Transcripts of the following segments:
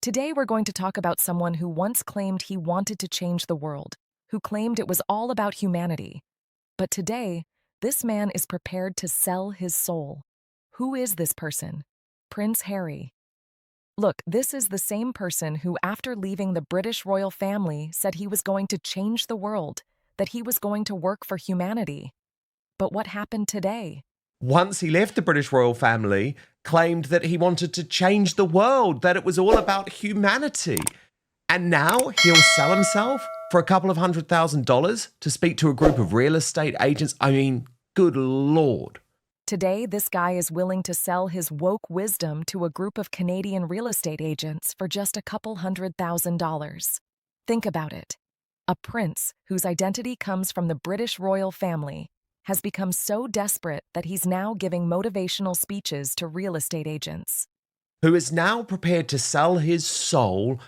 Today, we're going to talk about someone who once claimed he wanted to change the world, who claimed it was all about humanity. But today, this man is prepared to sell his soul. Who is this person? Prince Harry. Look, this is the same person who, after leaving the British royal family, said he was going to change the world, that he was going to work for humanity. But what happened today? Once he left the British royal family, claimed that he wanted to change the world, that it was all about humanity. And now he'll sell himself for a couple of $100,000 to speak to a group of real estate agents. I mean, good Lord. Today, this guy is willing to sell his woke wisdom to a group of Canadian real estate agents for just a couple $100,000. Think about it. A prince whose identity comes from the British royal family has become so desperate that he's now giving motivational speeches to real estate agents. Who is now prepared to sell his soul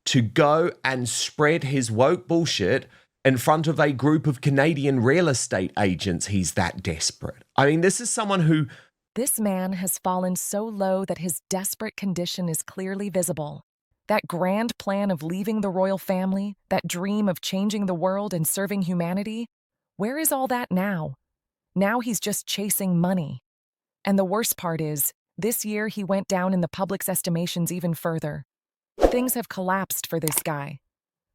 to go and spread his woke bullshit in front of a group of Canadian real estate agents. He's that desperate. I mean, this is someone who... This man has fallen so low that his desperate condition is clearly visible. That grand plan of leaving the royal family, that dream of changing the world and serving humanity, where is all that now? Now he's just chasing money. And the worst part is, this year he went down in the public's estimations even further. Things have collapsed for this guy.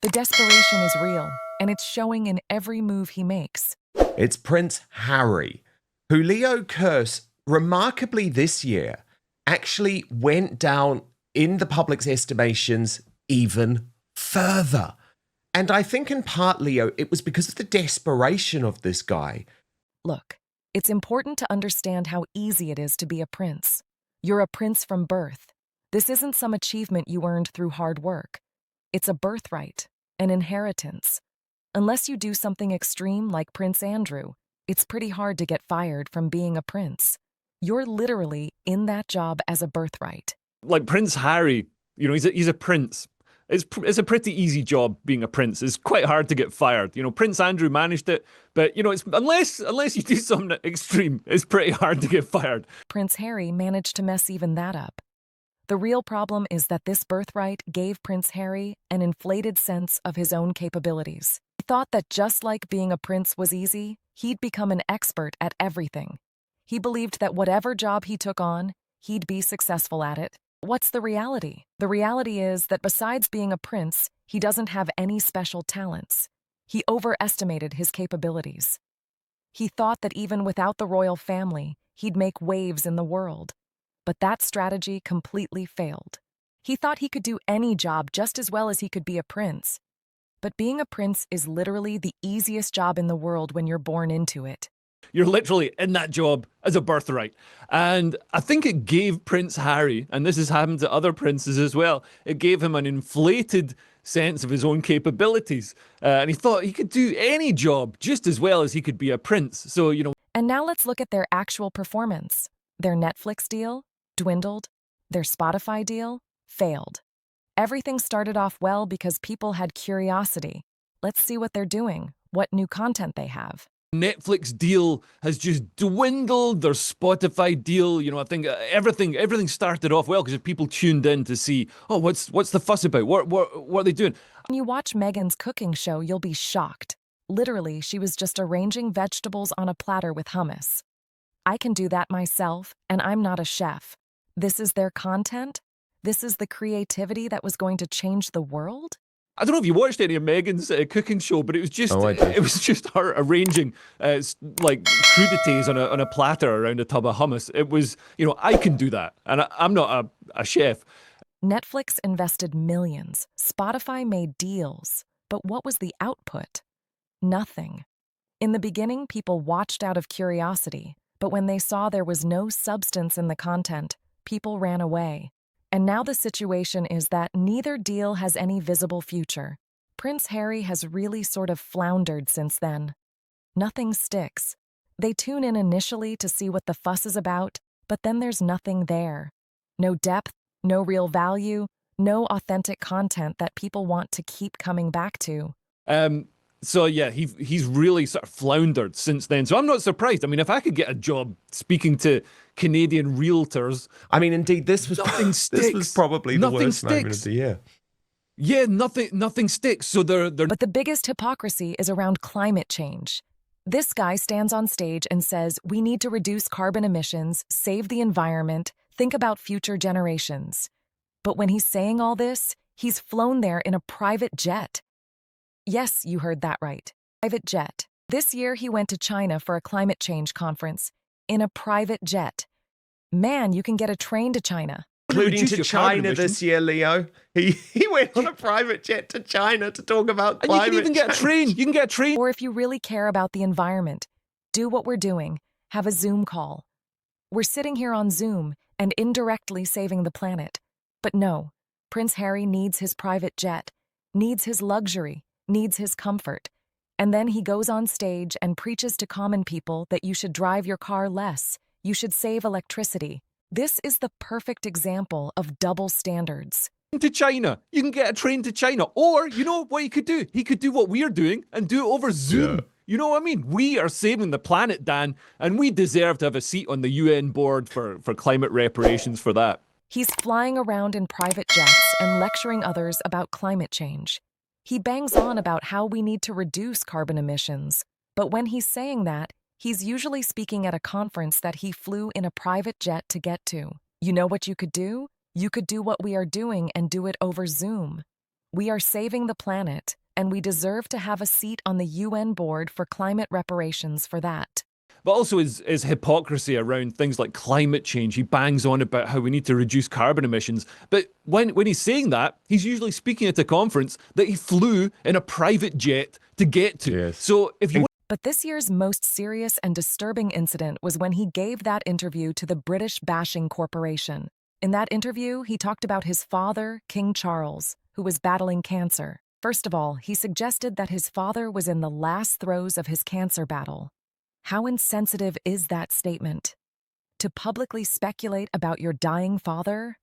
The desperation is real, and it's showing in every move he makes. It's Prince Harry, who Leo Curse, remarkably this year, actually went down in the public's estimations even further. And I think in part, Leo, it was because of the desperation of this guy. Look, it's important to understand how easy it is to be a prince. You're a prince from birth. This isn't some achievement you earned through hard work. It's a birthright, an inheritance. Unless you do something extreme like Prince Andrew, it's pretty hard to get fired from being a prince. You're literally in that job as a birthright. Like Prince Harry, he's a prince. It's a pretty easy job being a prince. It's quite hard to get fired. Prince Andrew managed it, but it's unless you do something extreme, it's pretty hard to get fired. Prince Harry managed to mess even that up. The real problem is that this birthright gave Prince Harry an inflated sense of his own capabilities. He thought that just like being a prince was easy, he'd become an expert at everything. He believed that whatever job he took on, he'd be successful at it. What's the reality? The reality is that besides being a prince, he doesn't have any special talents. He overestimated his capabilities. He thought that even without the royal family, he'd make waves in the world. But that strategy completely failed. He thought he could do any job just as well as he could be a prince. But being a prince is literally the easiest job in the world when you're born into it. You're literally in that job as a birthright. And I think it gave Prince Harry, and this has happened to other princes as well, it gave him an inflated sense of his own capabilities. And he thought he could do any job just as well as he could be a prince. So, And now let's look at their actual performance. Their Netflix deal dwindled. Their Spotify deal failed. Everything started off well because people had curiosity. Let's see what they're doing, what new content they have. Netflix deal has just dwindled. Their Spotify deal, I think everything started off well because people tuned in to see, oh, what's the fuss about? What are they doing? When you watch Meghan's cooking show, you'll be shocked. Literally, she was just arranging vegetables on a platter with hummus. I can do that myself, and I'm not a chef. This is their content? This is the creativity that was going to change the world? I don't know if you watched any of Meghan's cooking show, but it was just her arranging like crudités on a platter around a tub of hummus. It was, I can do that, and I'm not a chef. Netflix invested millions. Spotify made deals. But what was the output? Nothing. In the beginning, people watched out of curiosity, but when they saw there was no substance in the content, people ran away. And now the situation is that neither deal has any visible future. Prince Harry has really sort of floundered since then. Nothing sticks. They tune in initially to see what the fuss is about, but then there's nothing there. No depth, no real value, no authentic content that people want to keep coming back to. So yeah, he's really sort of floundered since then. So I'm not surprised. I mean, if I could get a job speaking to Canadian realtors, I mean, indeed, this was nothing this was sticks. probably the Nothing worst moment of sticks. the year. Yeah, nothing sticks. So they're But the biggest hypocrisy is around climate change. This guy stands on stage and says we need to reduce carbon emissions, save the environment, think about future generations. But when he's saying all this, he's flown there in a private jet. Yes, you heard that right. Private jet. This year he went to China for a climate change conference in a private jet. Man, you can get a train to China. Including reduce to your carbon China emissions. this year, Leo. He went on a private jet to China to talk about And you climate can even get a change. train. You can get a train. Or if you really care about the environment, do what we're doing. Have a Zoom call. We're sitting here on Zoom and indirectly saving the planet. But no, Prince Harry needs his private jet, needs his luxury, needs his comfort. And then he goes on stage and preaches to common people that you should drive your car less, you should save electricity. This is the perfect example of double standards. To China. You can get a train to China. Or, you know what he could do? He could do what we're doing and do it over Zoom. Yeah. You know what I mean? We are saving the planet, Dan, and we deserve to have a seat on the UN board for climate reparations for that. He's flying around in private jets and lecturing others about climate change. He bangs on about how we need to reduce carbon emissions. But when he's saying that, he's usually speaking at a conference that he flew in a private jet to get to. You know what you could do? You could do what we are doing and do it over Zoom. We are saving the planet, and we deserve to have a seat on the UN board for climate reparations for that. But also his hypocrisy around things like climate change. He bangs on about how we need to reduce carbon emissions. But when he's saying that, he's usually speaking at a conference that he flew in a private jet to get to. Yes. So if you But this year's most serious and disturbing incident was when he gave that interview to the British Bashing Corporation. In that interview, he talked about his father, King Charles, who was battling cancer. First of all, he suggested that his father was in the last throes of his cancer battle. How insensitive is that statement? To publicly speculate about your dying father?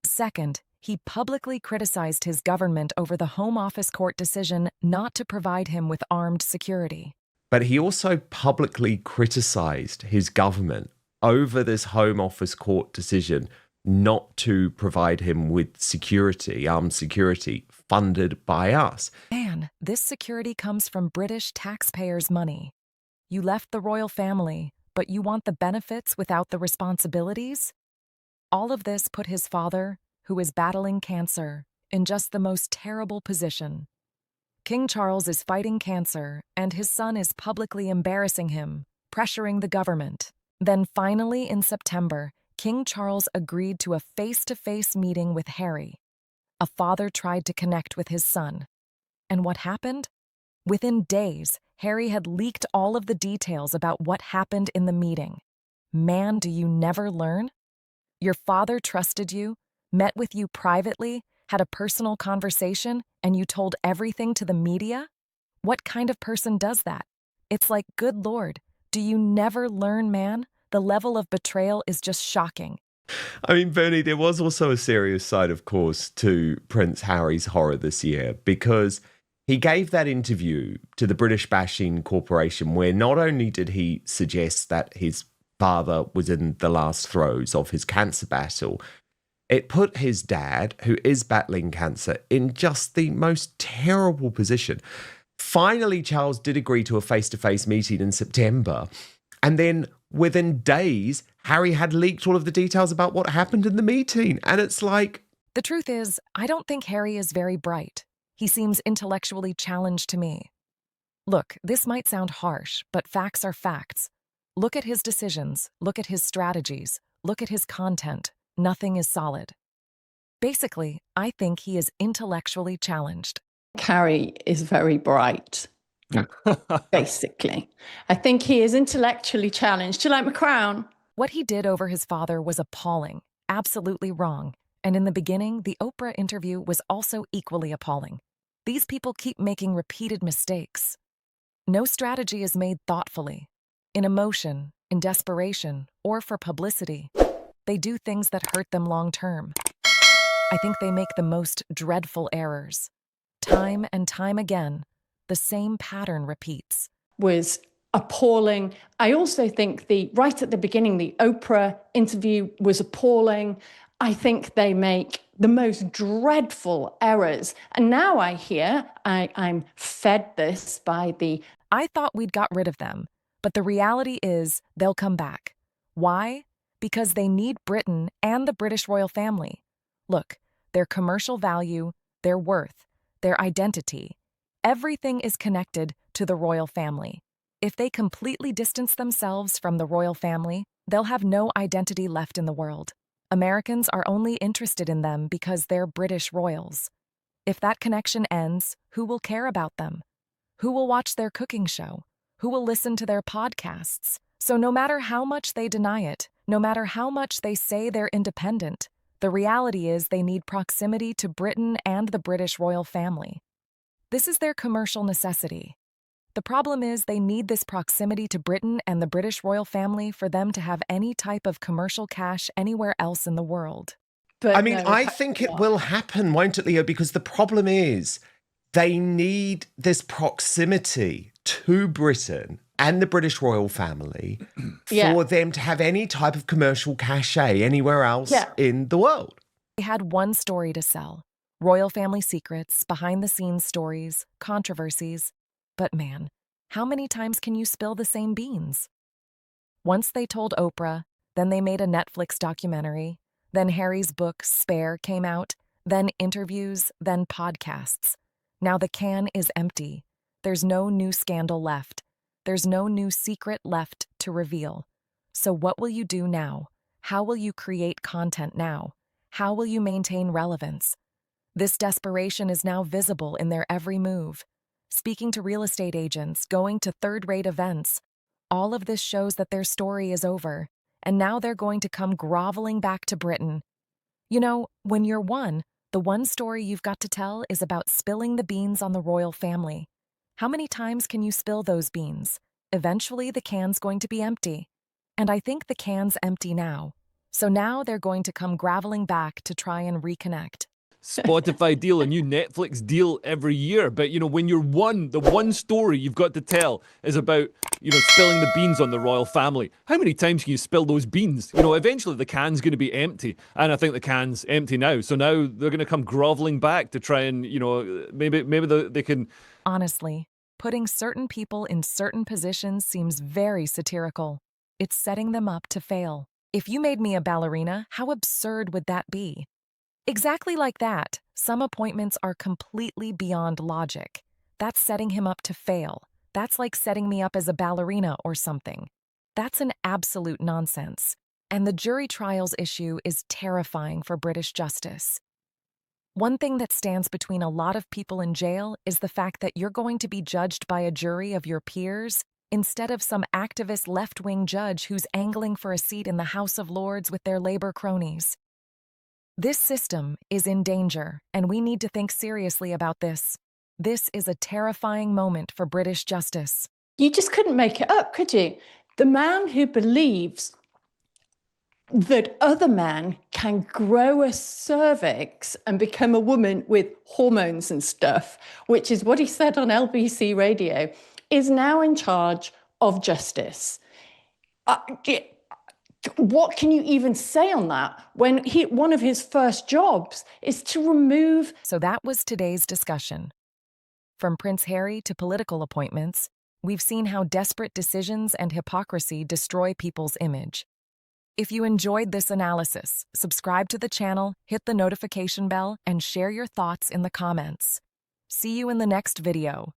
Second, he publicly criticized his government over the Home Office court decision not to provide him with armed security. But he also publicly criticised his government over this Home Office court decision not to provide him with security, armed security, funded by us. Man, this security comes from British taxpayers' money. You left the royal family, but you want the benefits without the responsibilities? All of this put his father, who is battling cancer, in just the most terrible position. King Charles is fighting cancer, and his son is publicly embarrassing him, pressuring the government. Then finally, in September, King Charles agreed to a face-to-face meeting with Harry. A father tried to connect with his son. And what happened? Within days, Harry had leaked all of the details about what happened in the meeting. Man, do you never learn? Your father trusted you, met with you privately, had a personal conversation, and you told everything to the media? What kind of person does that? It's like, good Lord, do you never learn, man? The level of betrayal is just shocking. I mean, Bernie, there was also a serious side, of course, to Prince Harry's horror this year, because he gave that interview to the British Bashing Corporation where not only did he suggest that his father was in the last throes of his cancer battle, it put his dad, who is battling cancer, in just the most terrible position. Finally, Charles did agree to a face-to-face meeting in September, and then within days, Harry had leaked all of the details about what happened in the meeting. And it's like... The truth is, I don't think Harry is very bright. He seems intellectually challenged to me. Look, this might sound harsh, but facts are facts. Look at his decisions, look at his strategies, look at his content. Nothing is solid. Basically, I think he is intellectually challenged. Harry is very bright, basically. I think he is intellectually challenged. Do you like my crown? What he did over his father was appalling, absolutely wrong. And in the beginning, the Oprah interview was also equally appalling. These people keep making repeated mistakes. No strategy is made thoughtfully. In emotion, in desperation, or for publicity, they do things that hurt them long term. I think they make the most dreadful errors. Time and time again, the same pattern repeats. Was appalling. I also think right at the beginning, the Oprah interview was appalling. I think they make the most dreadful errors. And now I hear, I'm fed this by I thought we'd got rid of them, but the reality is they'll come back. Why? Because they need Britain and the British royal family. Look, their commercial value, their worth, their identity, everything is connected to the royal family. If they completely distance themselves from the royal family, they'll have no identity left in the world. Americans are only interested in them because they're British royals. If that connection ends, who will care about them? Who will watch their cooking show? Who will listen to their podcasts? So no matter how much they deny it, no matter how much they say they're independent, the reality is they need proximity to Britain and the British royal family. This is their commercial necessity. The problem is they need this proximity to Britain and the British royal family for them to have any type of commercial cash anywhere else in the world. But I mean, no, I think it will happen, won't it, Leo? Because the problem is they need this proximity to Britain and the British royal family for them to have any type of commercial cachet anywhere else in the world. They had one story to sell: royal family secrets, behind-the-scenes stories, controversies. But man, how many times can you spill the same beans? Once they told Oprah, then they made a Netflix documentary, then Harry's book, Spare, came out, then interviews, then podcasts. Now the can is empty. There's no new scandal left. There's no new secret left to reveal. So what will you do now? How will you create content now? How will you maintain relevance? This desperation is now visible in their every move. Speaking to real estate agents, going to third-rate events. All of this shows that their story is over, and now they're going to come groveling back to Britain. You know, when you're the one story you've got to tell is about spilling the beans on the royal family. How many times can you spill those beans? Eventually, the can's going to be empty. And I think the can's empty now. So now they're going to come groveling back to try and reconnect. Spotify deal, a new Netflix deal every year. But, when you're the one story you've got to tell is about, spilling the beans on the royal family. How many times can you spill those beans? Eventually the can's going to be empty. And I think the can's empty now. So now they're going to come groveling back to try and, maybe they can... Honestly, putting certain people in certain positions seems very satirical. It's setting them up to fail. If you made me a ballerina, how absurd would that be? Exactly like that, some appointments are completely beyond logic. That's setting him up to fail. That's like setting me up as a ballerina or something. That's an absolute nonsense. And the jury trials issue is terrifying for British justice. One thing that stands between a lot of people in jail is the fact that you're going to be judged by a jury of your peers instead of some activist left-wing judge who's angling for a seat in the House of Lords with their Labour cronies. This system is in danger, and we need to think seriously about this. This is a terrifying moment for British justice. You just couldn't make it up, could you? The man who believes that other men can grow a cervix and become a woman with hormones and stuff, which is what he said on LBC radio, is now in charge of justice. What can you even say on that when one of his first jobs is to remove... So that was today's discussion. From Prince Harry to political appointments, we've seen how desperate decisions and hypocrisy destroy people's image. If you enjoyed this analysis, subscribe to the channel, hit the notification bell, and share your thoughts in the comments. See you in the next video.